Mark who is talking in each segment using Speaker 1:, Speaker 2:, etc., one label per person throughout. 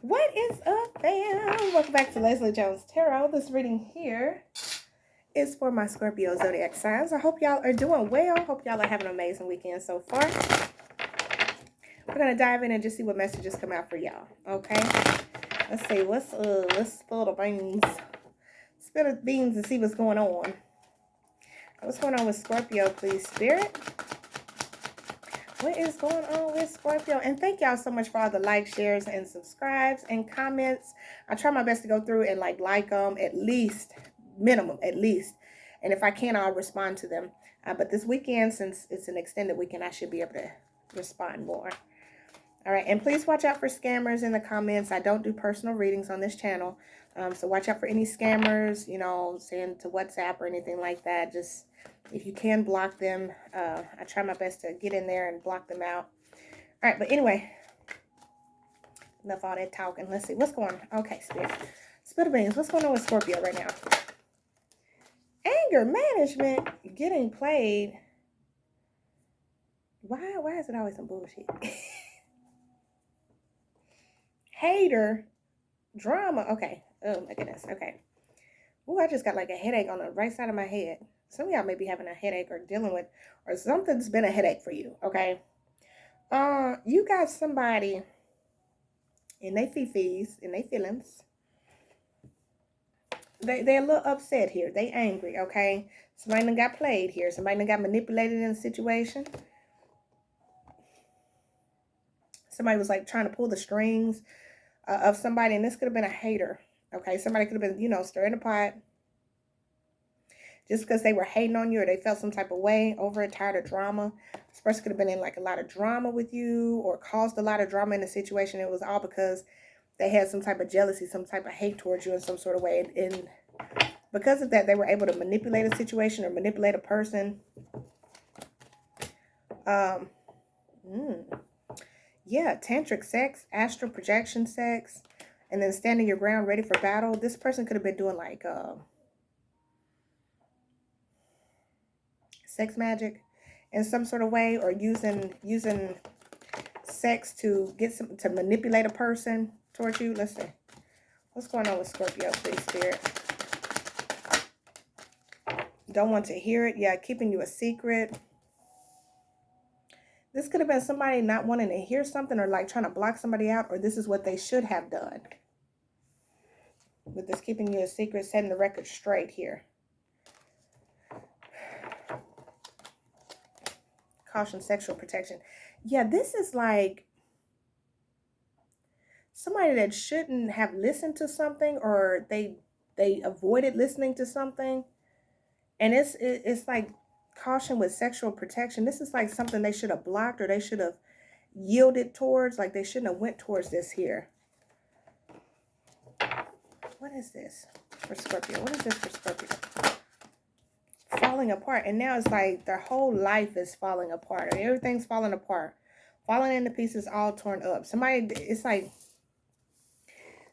Speaker 1: What is up, fam? Welcome back to Lesley Jones Tarot. This reading here is for my Scorpio Zodiac signs. I hope y'all are doing well. Hope y'all are having an amazing weekend so far. We're going to dive in and just see what messages come out for y'all, okay? Let's see. Let's spill the beans. Spill the beans and see what's going on. What's going on with Scorpio, please, Spirit? What is going on with Scorpio? And thank y'all so much for all the likes, shares, and subscribes and comments. I try my best to go through and like them at least, minimum, at least. And if I can, I'll respond to them. But this weekend, since it's an extended weekend, I should be able to respond more. All right, and please watch out for scammers in the comments. I don't do personal readings on this channel. So watch out for any scammers, you know, send to WhatsApp or anything like that. Just, if you can, block them. I try my best to get in there and block them out. All right, but anyway, enough all that talking. Let's see, what's going on? Okay, Spirit. Spill the beans. What's going on with Scorpio right now? Anger management getting played. Why is it always some bullshit? Hater drama. Okay. Oh my goodness. Okay. Oh, I just got like a headache on the right side of my head. Some of y'all may be having a headache or dealing with, or something's been a headache for you. Okay. You got somebody in their fifis, in their feelings. They're a little upset here. They angry. Okay. Somebody done got played here. Somebody done got manipulated in a situation. Somebody was like trying to pull the strings of somebody, and this could have been a hater. Okay, somebody could have been, you know, stirring the pot just because they were hating on you or they felt some type of way over it, tired of drama. This person could have been in like a lot of drama with you or caused a lot of drama in the situation. It was all because they had some type of jealousy, some type of hate towards you in some sort of way. And because of that, they were able to manipulate a situation or manipulate a person. Yeah, tantric sex, astral projection sex. And then standing your ground, ready for battle. This person could have been doing like sex magic in some sort of way, or using sex to to manipulate a person towards you. Let's see. What's going on with Scorpio, please, Spirit? Don't want to hear it. Yeah, keeping you a secret. This could have been somebody not wanting to hear something or like trying to block somebody out, or this is what they should have done. With this keeping you a secret, setting the record straight here. Caution, sexual protection. Yeah, this is like somebody that shouldn't have listened to something, or they avoided listening to something. And it's like caution with sexual protection. This is like something they should have blocked, or they should have yielded towards. Like they shouldn't have went towards this here. What is this for Scorpio? What is this for Scorpio? Falling apart. And now it's like their whole life is falling apart. Or everything's falling apart. Falling into pieces, all torn up. Somebody, it's like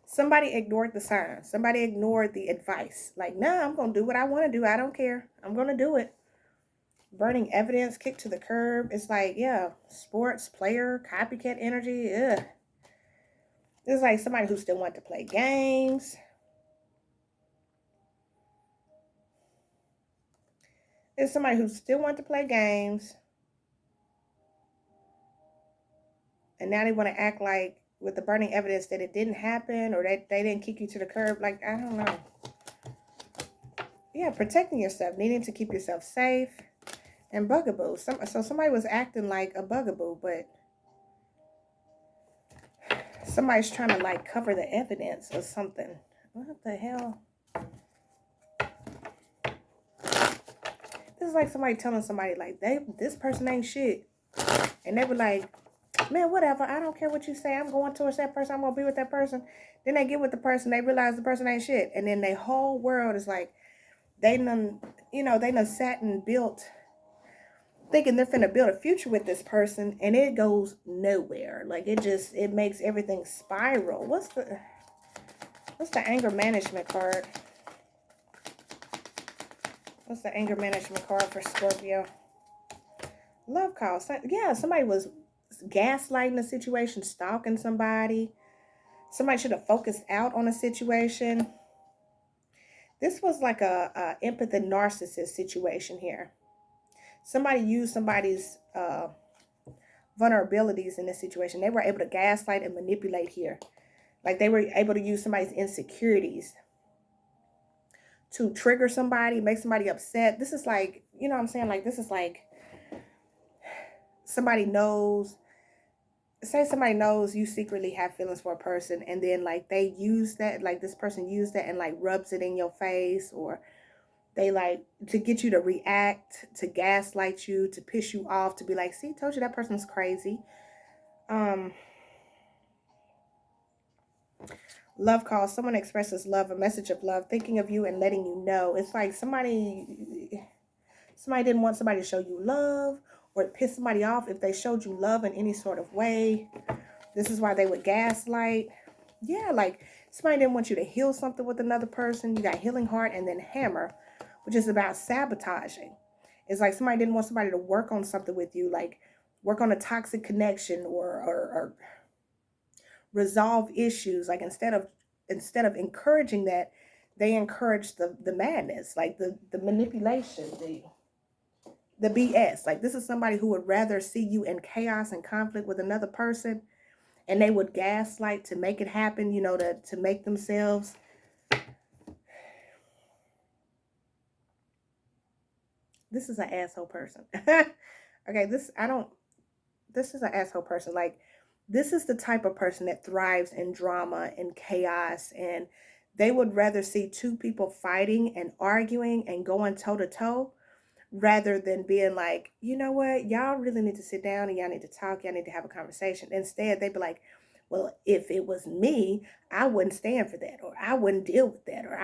Speaker 1: somebody ignored the signs. Somebody ignored the advice. Like, nah, I'm going to do what I want to do. I don't care. I'm going to do it. Burning evidence, kicked to the curb. It's like, yeah, sports player, copycat energy. Ugh. It's like somebody who still wanted to play games. It's somebody who still wanted to play games. And now they want to act like with the burning evidence that it didn't happen, or that they didn't kick you to the curb. Like, I don't know. Yeah, protecting yourself, needing to keep yourself safe. And bugaboo. So somebody was acting like a bugaboo, but somebody's trying to like cover the evidence or something. What the hell? This is like somebody telling somebody like this person ain't shit. And they were like, man, whatever. I don't care what you say. I'm going towards that person. I'm going to be with that person. Then they get with the person. They realize the person ain't shit. And then their whole world is like, they done sat and built, thinking they're finna build a future with this person, and it goes nowhere. Like it makes everything spiral. What's the anger management card? What's the anger management card for Scorpio? Love call. Yeah, somebody was gaslighting the situation, stalking somebody. Somebody should have focused out on a situation. This was like a empathy narcissist situation here. Somebody used somebody's vulnerabilities in this situation. They were able to gaslight and manipulate here. Like they were able to use somebody's insecurities to trigger somebody, make somebody upset. This is like, you know what I'm saying? Like, this is like somebody knows, say somebody knows you secretly have feelings for a person, and then like they use that, like this person used that and like rubs it in your face, or they like to get you to react, to gaslight you, to piss you off, to be like, see, told you that person's crazy. Love call. Someone expresses love, a message of love, thinking of you and letting you know. It's like somebody didn't want somebody to show you love, or it pissed somebody off if they showed you love in any sort of way. This is why they would gaslight. Yeah, like somebody didn't want you to heal something with another person. You got healing heart and then hammer, which is about sabotaging. It's like somebody didn't want somebody to work on something with you, like work on a toxic connection or resolve issues. Like instead of encouraging that, they encourage the madness, like the manipulation, the BS. Like this is somebody who would rather see you in chaos and conflict with another person, and they would gaslight to make it happen, you know, to make themselves. This is an asshole person. Okay, this is an asshole person. Like, this is the type of person that thrives in drama and chaos, and they would rather see two people fighting and arguing and going toe to toe rather than being like, you know what, y'all really need to sit down and y'all need to talk, y'all need to have a conversation. Instead, they'd be like, well, if it was me, I wouldn't stand for that, or I wouldn't deal with that, or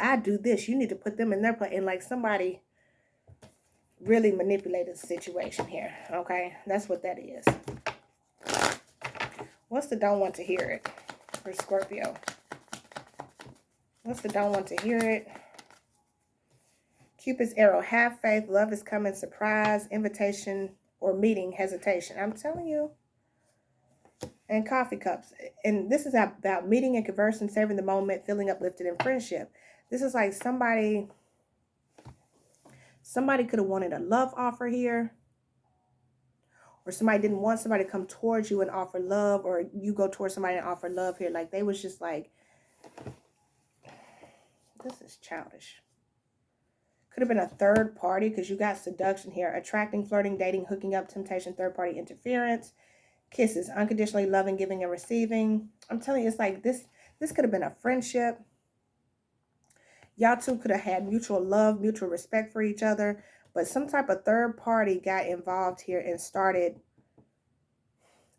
Speaker 1: I do this. You need to put them in their place. And like somebody really manipulated the situation here. Okay, that's what that is. What's the don't want to hear it for Scorpio? What's the don't want to hear it? Cupid's arrow, have faith, love is coming, surprise, invitation, or meeting, hesitation. I'm telling you. And coffee cups. And this is about meeting and conversing, savoring the moment, feeling uplifted in friendship. This is like somebody could have wanted a love offer here. Or somebody didn't want somebody to come towards you and offer love, or you go towards somebody and offer love here. Like they was just like, this is childish. Could have been a third party because you got seduction here. Attracting, flirting, dating, hooking up, temptation, third party interference. Kisses, unconditionally loving, giving, and receiving. I'm telling you, it's like this could have been a friendship. Y'all two could have had mutual love, mutual respect for each other. But some type of third party got involved here and started.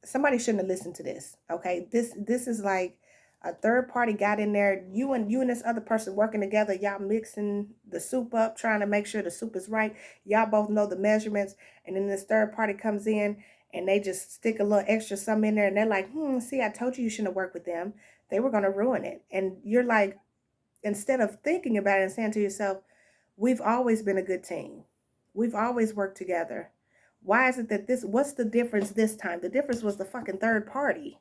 Speaker 1: Somebody shouldn't have listened to this. Okay, this is like a third party got in there. You and this other person working together. Y'all mixing the soup up, trying to make sure the soup is right. Y'all both know the measurements, and then this third party comes in and they just stick a little extra something in there, and they're like, see, I told you shouldn't have worked with them. They were gonna ruin it. And you're like, instead of thinking about it and saying to yourself, we've always been a good team. We've always worked together. Why is it that what's the difference this time? The difference was the fucking third party.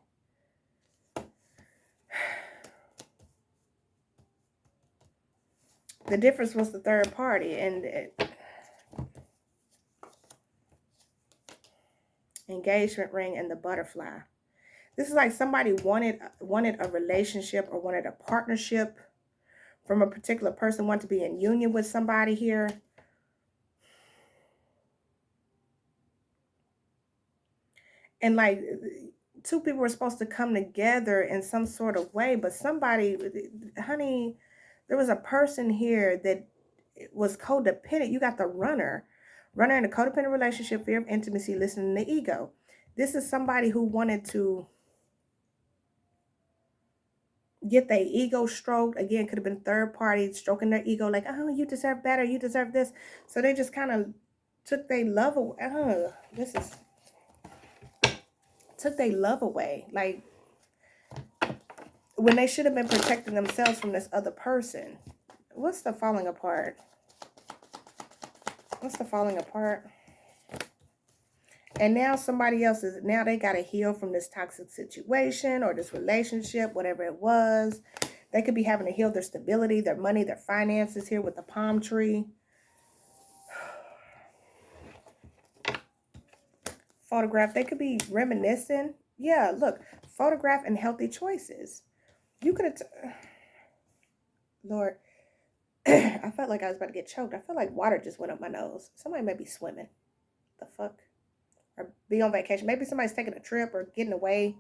Speaker 1: The difference was the third party. And engagement ring and the butterfly. This is like somebody wanted a relationship or wanted a partnership from a particular person, wanted to be in union with somebody here. And like two people were supposed to come together in some sort of way, but somebody, honey, there was a person here that was codependent. You got the runner in a codependent relationship, fear of intimacy, listening to ego. This is somebody who wanted to get their ego stroked. Again, could have been third party stroking their ego, like, oh, you deserve better, you deserve this. So they just kind of took their love away. Took their love away. Like, when they should have been protecting themselves from this other person. What's the falling apart? What's the falling apart? And now somebody else now they got to heal from this toxic situation or this relationship, whatever it was. They could be having to heal their stability, their money, their finances here with the palm tree. Photograph. They could be reminiscing. Yeah, look. Photograph and healthy choices. You could have... Lord, I felt like I was about to get choked. I felt like water just went up my nose. Somebody may be swimming. The fuck? Or be on vacation. Maybe somebody's taking a trip or getting away.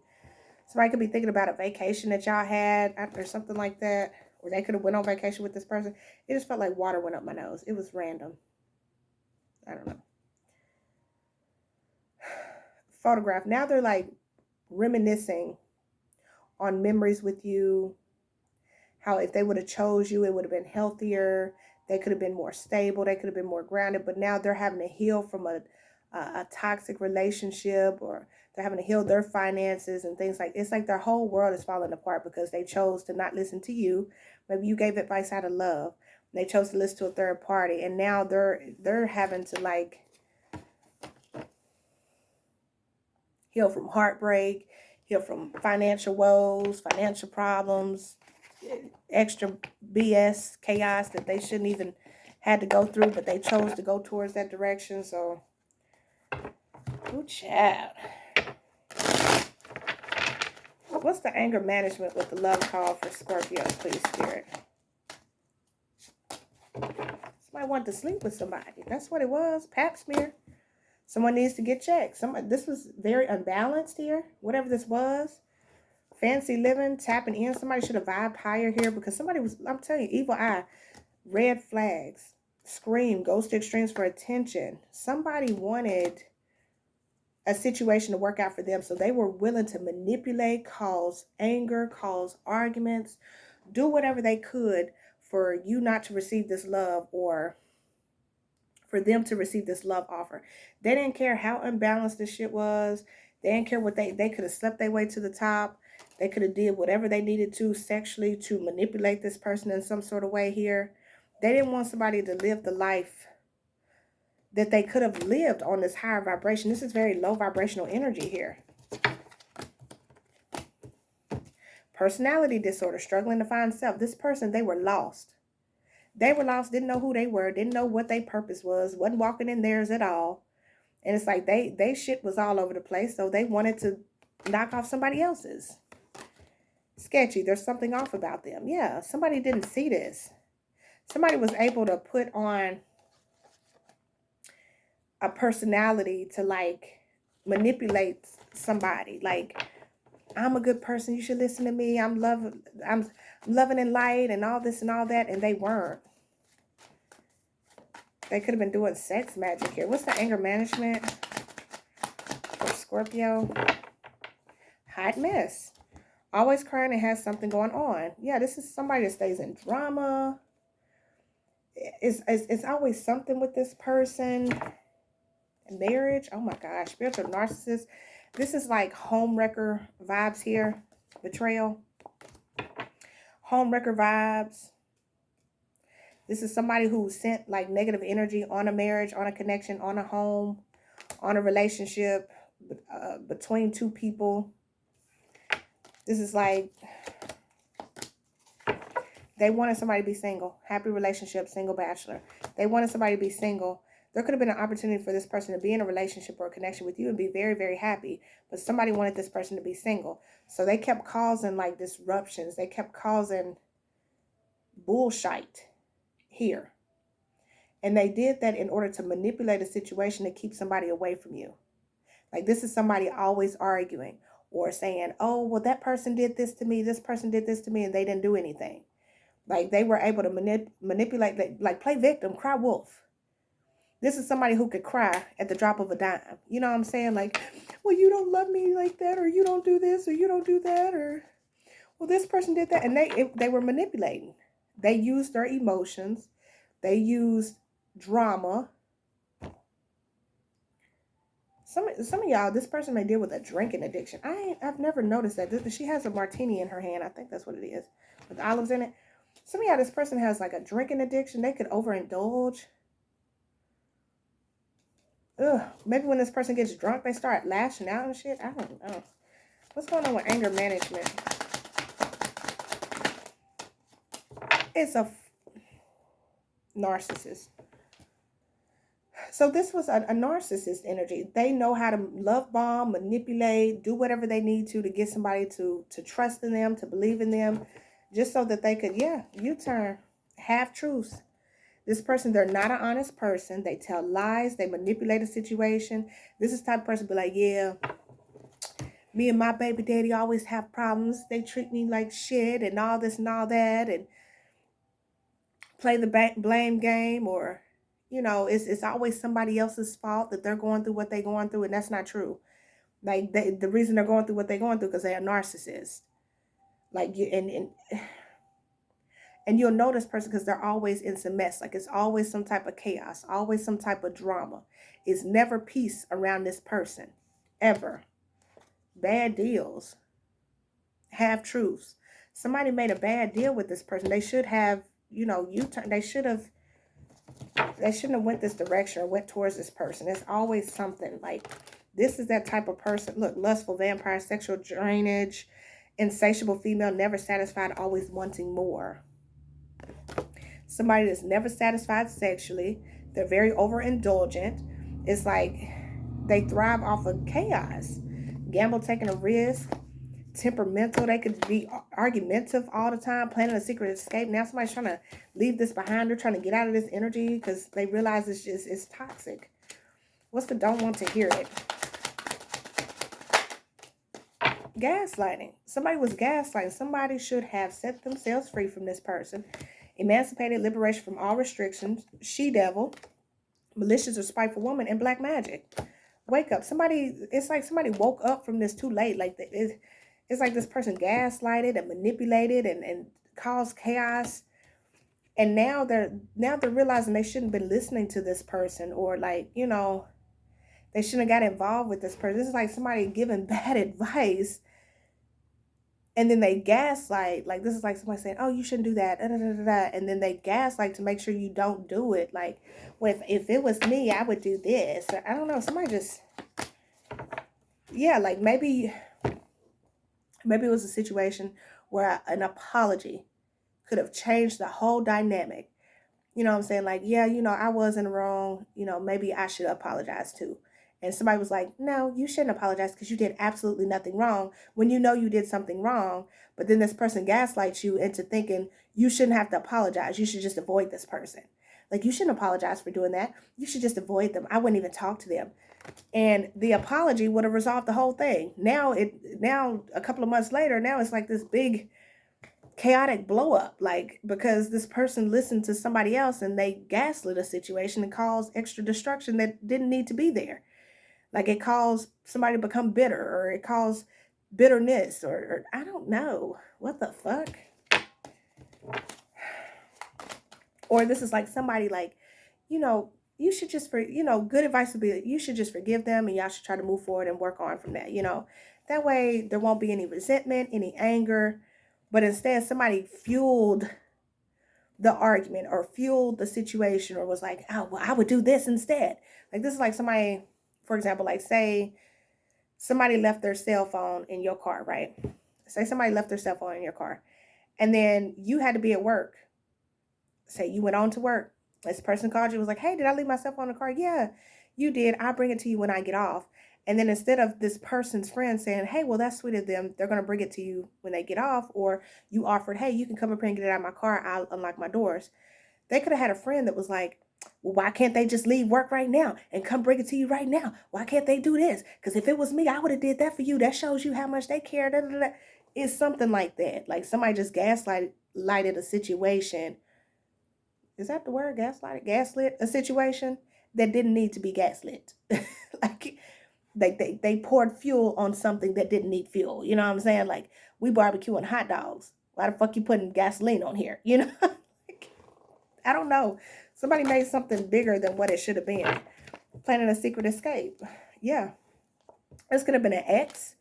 Speaker 1: Somebody could be thinking about a vacation that y'all had or something like that. Or they could have went on vacation with this person. It just felt like water went up my nose. It was random. I don't know. Photograph. Now they're like reminiscing on memories with you. How if they would have chose you, it would have been healthier. They could have been more stable. They could have been more grounded. But now they're having to heal from a toxic relationship, or they're having to heal their finances and things like, it's like their whole world is falling apart because they chose to not listen to you. Maybe you gave advice out of love. They chose to listen to a third party, and now they're having to like heal from heartbreak, heal from financial woes, financial problems, extra BS, chaos that they shouldn't even had to go through, but they chose to go towards that direction. So, ooh, child. What's the anger management with the love call for Scorpio, please, Spirit? Somebody wanted to sleep with somebody. That's what it was. Pap smear. Someone needs to get checked. This was very unbalanced here. Whatever this was. Fancy living, tapping in. Somebody should have vibed higher here because somebody was, I'm telling you, evil eye, red flags, scream, goes to extremes for attention. Somebody wanted a situation to work out for them, so they were willing to manipulate, cause anger, cause arguments, do whatever they could for you not to receive this love or for them to receive this love offer. They didn't care how unbalanced this shit was. They didn't care what they could have slept their way to the top. They could have did whatever they needed to sexually to manipulate this person in some sort of way here. They didn't want somebody to live the life that they could have lived on this higher vibration. This is very low vibrational energy here. Personality disorder, struggling to find self. This person, they were lost. They were lost, didn't know who they were, didn't know what their purpose was, wasn't walking in theirs at all. And it's like they shit was all over the place, so they wanted to knock off somebody else's. Sketchy, there's something off about them. Yeah, somebody didn't see this. Somebody was able to put on a personality to like manipulate somebody. Like, I'm a good person, you should listen to me. I'm loving and light and all this and all that, and they weren't. They could have been doing sex magic here. What's the anger management for Scorpio? Hot mess. Always crying and has something going on. Yeah, this is somebody that stays in drama. It's always something with this person. Marriage. Oh my gosh. Spiritual narcissist. This is like homewrecker vibes here. Betrayal. Homewrecker vibes. This is somebody who sent like negative energy on a marriage, on a connection, on a home, on a relationship, between two people. This is like they wanted somebody to be single. Happy relationship, single bachelor. They wanted somebody to be single. There could have been an opportunity for this person to be in a relationship or a connection with you and be very, very happy. But somebody wanted this person to be single. So they kept causing like disruptions. They kept causing bullshit here. And they did that in order to manipulate a situation to keep somebody away from you. Like this is somebody always arguing or saying, oh, well, that person did this to me. This person did this to me, and they didn't do anything. Like they were able to manipulate, like play victim, cry wolf. This is somebody who could cry at the drop of a dime. You know what I'm saying? Like, well, you don't love me like that, or you don't do this, or you don't do that, or, well, this person did that. And they were manipulating. They used their emotions. They used drama. Some of y'all, this person may deal with a drinking addiction. I've never noticed that. She has a martini in her hand. I think that's what it is, with olives in it. Some of y'all, this person has like a drinking addiction. They could overindulge. Maybe when this person gets drunk, they start lashing out and shit. I don't know. What's going on with anger management? It's a narcissist. So this was a narcissist energy. They know how to love bomb, manipulate, do whatever they need to get somebody to trust in them, to believe in them, just so that they could, U-turn, half truths. This person, they're not an honest person. They tell lies. They manipulate a situation. This is the type of person be like, yeah, me and my baby daddy always have problems. They treat me like shit and all this and all that, and play the blame game, or, it's always somebody else's fault that they're going through what they're going through, and that's not true. Like, the reason they're going through what they're going through because they're a narcissist. Like, and you'll know this person because they're always in some mess. Like, it's always some type of chaos, always some type of drama. It's never peace around this person, ever. Bad deals, half truths. Somebody made a bad deal with this person. They should have, they shouldn't have went this direction or went towards this person. It's always something. Like, this is that type of person. Look, lustful, vampire, sexual drainage, insatiable female, never satisfied, always wanting more. Somebody that's never satisfied sexually. They're very overindulgent. It's like they thrive off of chaos. Gamble, taking a risk. Temperamental. They could be argumentative all the time, planning a secret escape. Now somebody's trying to leave this behind. They're trying to get out of this energy because they realize it's toxic. What's the don't want to hear it? Gaslighting. Somebody was gaslighting. Somebody should have set themselves free from this person. Emancipated, liberation from all restrictions. She-devil. Malicious or spiteful woman. And black magic. Wake up. It's like somebody woke up from this too late. Like, it's like this person gaslighted and manipulated and caused chaos. And now they're realizing they shouldn't have been listening to this person, or like, they shouldn't have got involved with this person. This is like somebody giving bad advice, and then they gaslight. Like, this is like somebody saying, oh, you shouldn't do that, and then they gaslight to make sure you don't do it. Like, well, if it was me, I would do this. Or, I don't know, somebody just, like, maybe it was a situation where an apology could have changed the whole dynamic. You know what I'm saying? Like, yeah, I was in the wrong. Maybe I should apologize too. And somebody was like, no, you shouldn't apologize because you did absolutely nothing wrong, when you know you did something wrong. But then this person gaslights you into thinking you shouldn't have to apologize. You should just avoid this person. Like, you shouldn't apologize for doing that. You should just avoid them. I wouldn't even talk to them. And the apology would have resolved the whole thing. Now a couple of months later, now it's like this big chaotic blow up, like, because this person listened to somebody else and they gaslit a situation and caused extra destruction that didn't need to be there. Like, it caused somebody to become bitter, or it caused bitterness, or I don't know. What the fuck? Or this is like somebody like, you should just, good advice would be, you should just forgive them and y'all should try to move forward and work on from that, That way there won't be any resentment, any anger. But instead, somebody fueled the argument or fueled the situation, or was like, oh, well, I would do this instead. Like, this is like somebody, for example, like, say somebody left their cell phone in your car, right? Say somebody left their cell phone in your car, and then you had to be at work. Say you went on to work. This person called you, was like, hey, did I leave my cell phone in the car? Yeah, you did. I'll bring it to you when I get off. And then instead of this person's friend saying, hey, well, that's sweet of them, they're going to bring it to you when they get off, or you offered, hey, you can come up here and get it out of my car, I'll unlock my doors. They could have had a friend that was like, well, why can't they just leave work right now and come bring it to you right now? Why can't they do this? Because if it was me, I would have did that for you. That shows you how much they care. Da, da, da. It's something like that. Like, somebody just gaslighted a situation. Is that the word? Gaslit a situation that didn't need to be gaslit. Like, they poured fuel on something that didn't need fuel. You know what I'm saying? Like, we barbecuing hot dogs. Why the fuck you putting gasoline on here? Like, I don't know. Somebody made something bigger than what it should have been. Planning a secret escape. Yeah. This could have been an ex.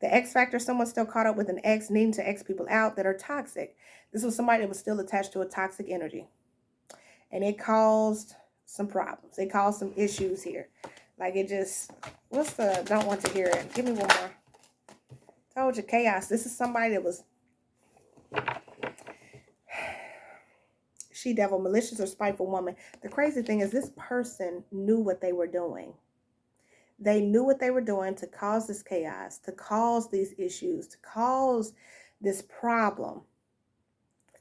Speaker 1: The X factor, someone still caught up with an ex, needing to X people out that are toxic. This was somebody that was still attached to a toxic energy. And it caused some problems. It caused some issues here. Like it just, what's the, don't want to hear it. Give me one more. Told you, chaos. This is somebody that was, she devil, malicious or spiteful woman. The crazy thing is this person knew what they were doing. They knew what they were doing to cause this chaos, to cause these issues, to cause this problem.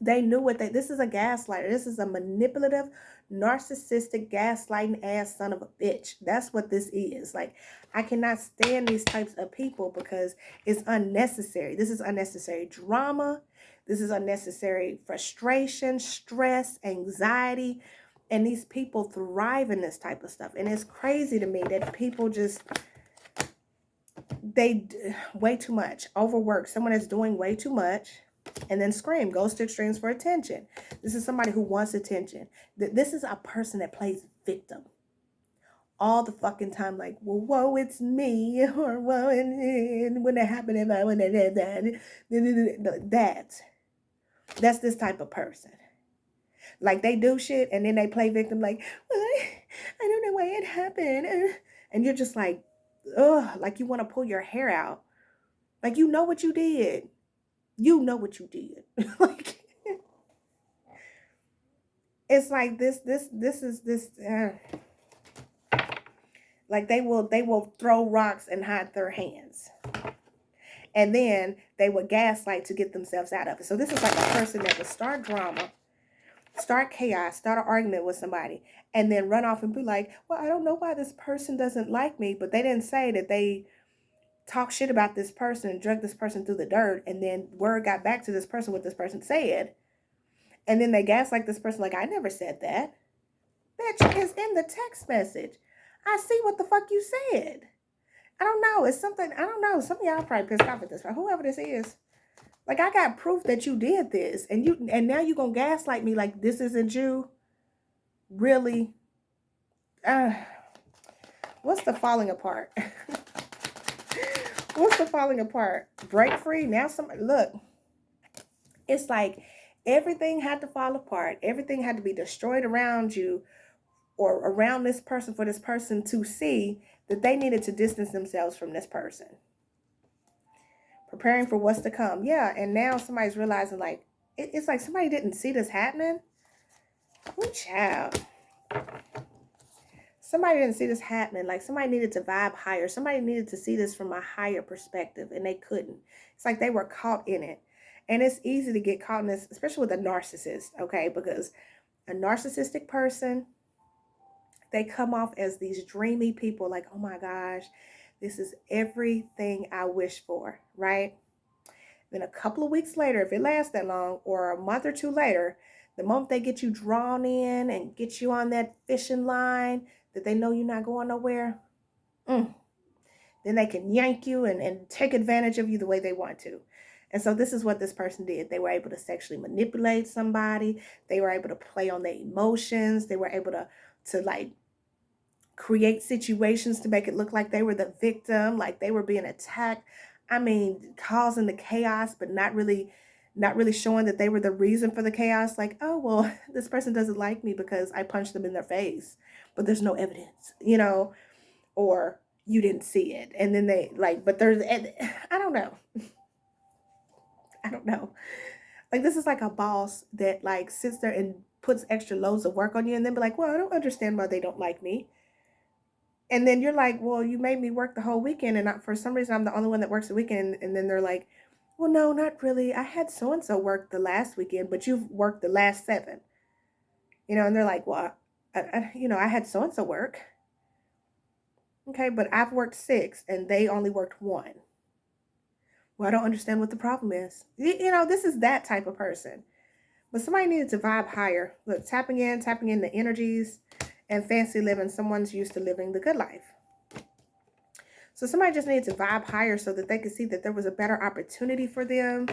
Speaker 1: They knew what this is a gaslighter. This is a manipulative, narcissistic, gaslighting ass son of a bitch. That's what this is. Like, I cannot stand these types of people because it's unnecessary. This is unnecessary drama. This is unnecessary frustration, stress, anxiety. And these people thrive in this type of stuff. And it's crazy to me that people just, they way too much. Overwork. Someone that's doing way too much. And then scream, goes to extremes for attention. This is somebody who wants attention. This is a person that plays victim all the fucking time. Like, well, whoa, it's me. Or, whoa, and when it happened, if I went that's this type of person. Like, they do shit and then they play victim like, well, I don't know why it happened. And you're just like, ugh, like you want to pull your hair out. Like, you know what you did. You know what you did. Like, it's like this is like they will throw rocks and hide their hands. And then they will gaslight to get themselves out of it. So this is like a person that would start drama, start chaos, start an argument with somebody, and then run off and be like, well, I don't know why this person doesn't like me. But they didn't say that they talk shit about this person and drug this person through the dirt, and then word got back to this person what this person said, and then they gaslight this person like, I never said that. Bitch, is in the text message. I see what the fuck you said. I don't know. It's something, I don't know. Some of y'all probably pissed off at this, but whoever this is, like, I got proof that you did this, and now you gonna gaslight me like this isn't you. Really? What's the falling apart? What's the falling apart? Break free. Now somebody, look, it's like everything had to fall apart. Everything had to be destroyed around you or around this person for this person to see that they needed to distance themselves from this person. Preparing for what's to come. Yeah, and now somebody's realizing, like, it's like somebody didn't see this happening. Oh, child. Somebody didn't see this happening. Like, somebody needed to vibe higher. Somebody needed to see this from a higher perspective, and they couldn't. It's like they were caught in it. And it's easy to get caught in this, especially with a narcissist, okay? Because a narcissistic person, they come off as these dreamy people, like, oh my gosh, this is everything I wish for, right? Then a couple of weeks later, if it lasts that long, or a month or two later, the moment they get you drawn in and get you on that fishing line that they know you're not going nowhere, then they can yank you and take advantage of you the way they want to. And so this is what this person did. They were able to sexually manipulate somebody. They were able to play on their emotions. They were able to like create situations to make it look like they were the victim, like they were being attacked. I mean, causing the chaos, but not really showing that they were the reason for the chaos. Like, oh, well, this person doesn't like me because I punched them in their face, but there's no evidence, you know, or you didn't see it. And then they like, but there's, I don't know. I don't know. Like, this is like a boss that like sits there and puts extra loads of work on you and then be like, well, I don't understand why they don't like me. And then you're like, well, you made me work the whole weekend, and for some reason I'm the only one that works the weekend. And then they're like, well, no, not really. I had so-and-so work the last weekend, but you've worked the last 7. You know, and they're like, well, I had so-and-so work. Okay, but I've worked 6 and they only worked 1. Well, I don't understand what the problem is. You know, this is that type of person. But somebody needed to vibe higher. Look, tapping in the energies and fancy living. Someone's used to living the good life. So somebody just needed to vibe higher so that they could see that there was a better opportunity for them.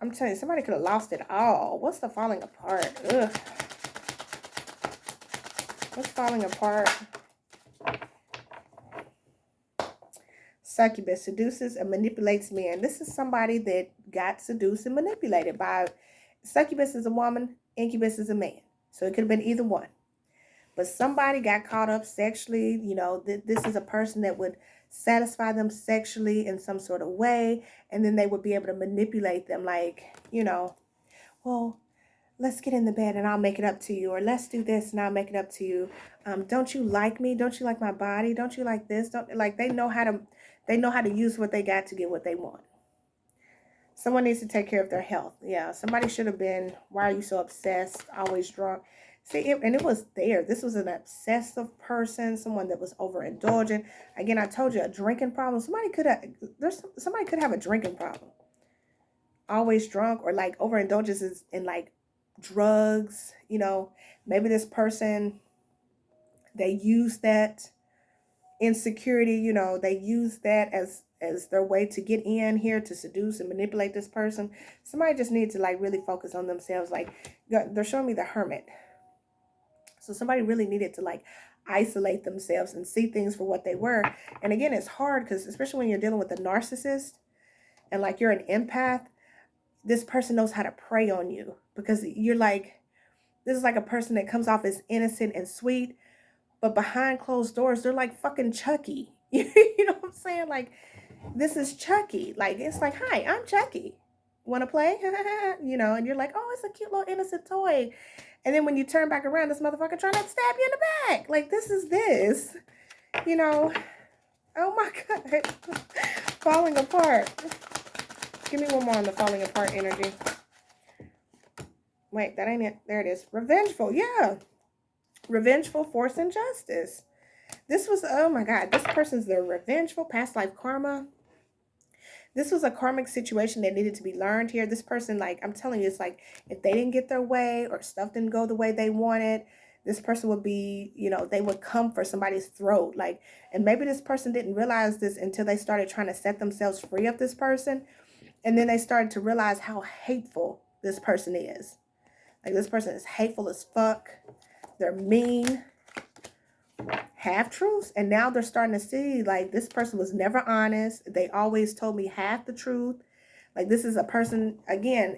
Speaker 1: I'm telling you, somebody could have lost it all. What's the falling apart? Ugh. What's falling apart? Succubus seduces and manipulates men. This is somebody that got seduced and manipulated by... Succubus is a woman, incubus is a man. So it could have been either one. But somebody got caught up sexually. You know, this is a person that would satisfy them sexually in some sort of way. And then they would be able to manipulate them like, you know, well, let's get in the bed and I'll make it up to you. Or let's do this and I'll make it up to you. Don't you like me? Don't you like my body? Don't you like this? Don't like they know how to use what they got to get what they want. Someone needs to take care of their health. Yeah, somebody should have been, why are you so obsessed? Always drunk. See, and it was there. This was an obsessive person, someone that was overindulgent. Again, I told you, a drinking problem. Somebody could have a drinking problem. Always drunk, or like overindulgences in like drugs. You know, maybe this person, they use that insecurity, you know, they use that as their way to get in here to seduce and manipulate this person. Somebody just needs to like really focus on themselves. Like they're showing me the Hermit. So somebody really needed to like isolate themselves and see things for what they were. And again, it's hard because especially when you're dealing with a narcissist and like you're an empath, this person knows how to prey on you because you're like, this is like a person that comes off as innocent and sweet, but behind closed doors, they're like fucking Chucky. You know what I'm saying? Like, this is Chucky. Like, it's like, hi, I'm Chucky. Want to play? You know, and you're like, oh, it's a cute little innocent toy. And then when you turn back around, this motherfucker trying to stab you in the back. Like, this is this. You know, oh my God. Falling apart. Give me one more on the falling apart energy. Wait, that ain't it. There it is. Revengeful. Yeah. Revengeful, force, and justice. This was, oh my God, this person's the revengeful, past life karma. This was a karmic situation that needed to be learned here. This person, like, I'm telling you, it's like, if they didn't get their way or stuff didn't go the way they wanted, this person would be, you know, they would come for somebody's throat. Like, and maybe this person didn't realize this until they started trying to set themselves free of this person. And then they started to realize how hateful this person is. Like, this person is hateful as fuck. They're mean, half-truths, and now they're starting to see, like, this person was never honest. They always told me half the truth. Like, this is a person, again,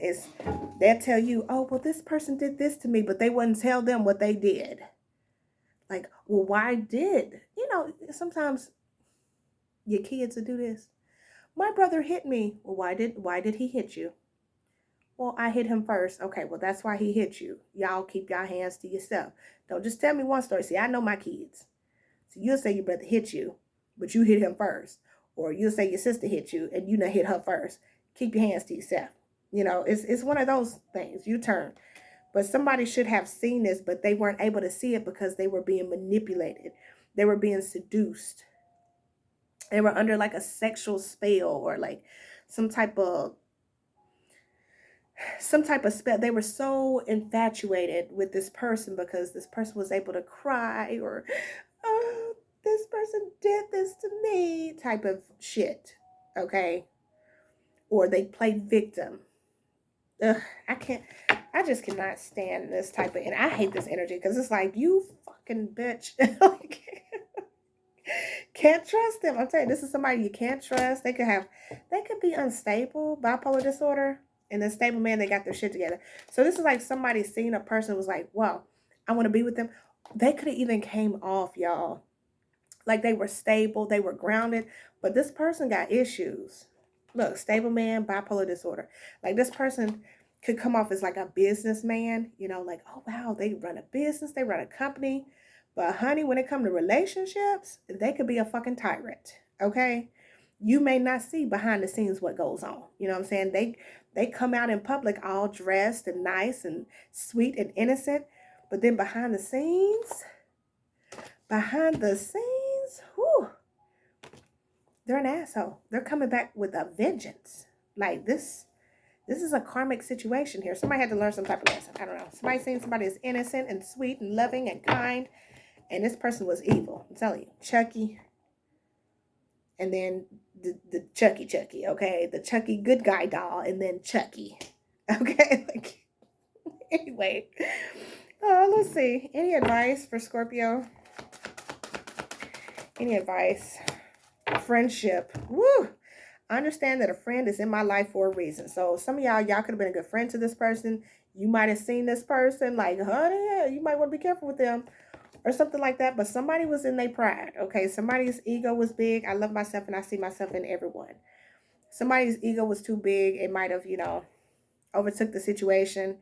Speaker 1: they'll tell you, oh, well, this person did this to me, but they wouldn't tell them what they did. Like, well, why did? You know, sometimes your kids will do this. My brother hit me. Well, why did he hit you? Well, I hit him first. Okay, well, that's why he hit you. Y'all keep your hands to yourself. Don't just tell me one story. See, I know my kids. So you'll say your brother hit you, but you hit him first. Or you'll say your sister hit you and you not hit her first. Keep your hands to yourself. You know, it's one of those things. You turn. But somebody should have seen this, but they weren't able to see it because they were being manipulated. They were being seduced. They were under like a sexual spell or like some type of spell. They were so infatuated with this person because this person was able to cry or, oh, this person did this to me type of shit. Okay. Or they played victim. Ugh, I just cannot stand this type of, and I hate this energy because it's like, you fucking bitch. Like, can't trust them. I'm telling you, this is somebody you can't trust. They could be unstable, bipolar disorder. And the stable man, they got their shit together. So this is like somebody seeing a person was like, wow, I want to be with them. They could have even came off, y'all. Like they were stable, they were grounded. But this person got issues. Look, stable man, bipolar disorder. Like this person could come off as like a businessman. You know, like, oh, wow, they run a business. They run a company. But honey, when it comes to relationships, they could be a fucking tyrant. Okay? You may not see behind the scenes what goes on. You know what I'm saying? They come out in public all dressed and nice and sweet and innocent. But then behind the scenes, whew, they're an asshole. They're coming back with a vengeance. Like this is a karmic situation here. Somebody had to learn some type of lesson. I don't know. Somebody seen somebody is innocent and sweet and loving and kind. And this person was evil. I'm telling you. Chucky. And then the Chucky, okay? The Chucky good guy doll, and then Chucky, okay? Like, anyway, let's see. Any advice for Scorpio? Any advice? Friendship. Woo! I understand that a friend is in my life for a reason. So some of y'all could have been a good friend to this person. You might have seen this person like, honey, you might want to be careful with them. or something like that. But somebody was in their pride. Okay, somebody's ego was big. I love myself and I see myself in everyone. Somebody's ego was too big. It might have, you know, overtook the situation,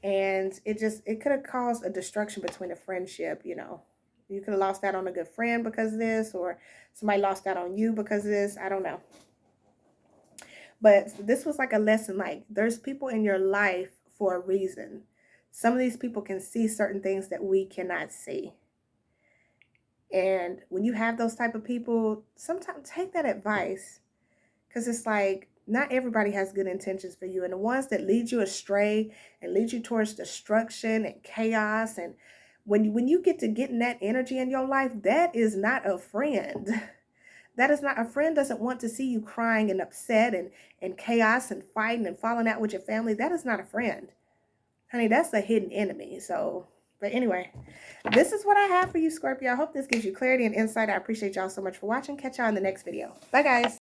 Speaker 1: and it could have caused a destruction between a friendship. You know, you could have lost out on a good friend because of this, or somebody lost out on you because of this. I don't know. But this was like a lesson. Like, there's people in your life for a reason. Some of these people can see certain things that we cannot see. And when you have those type of people, sometimes take that advice, because it's like, not everybody has good intentions for you. And the ones that lead you astray and lead you towards destruction and chaos, and when you get in that energy in your life, that is not a friend. That is not a friend. Doesn't want to see you crying and upset and chaos and fighting and falling out with your family. That is not a friend. Honey, that's a hidden enemy. So, but anyway, this is what I have for you, Scorpio. I hope this gives you clarity and insight. I appreciate y'all so much for watching. Catch y'all in the next video. Bye, guys.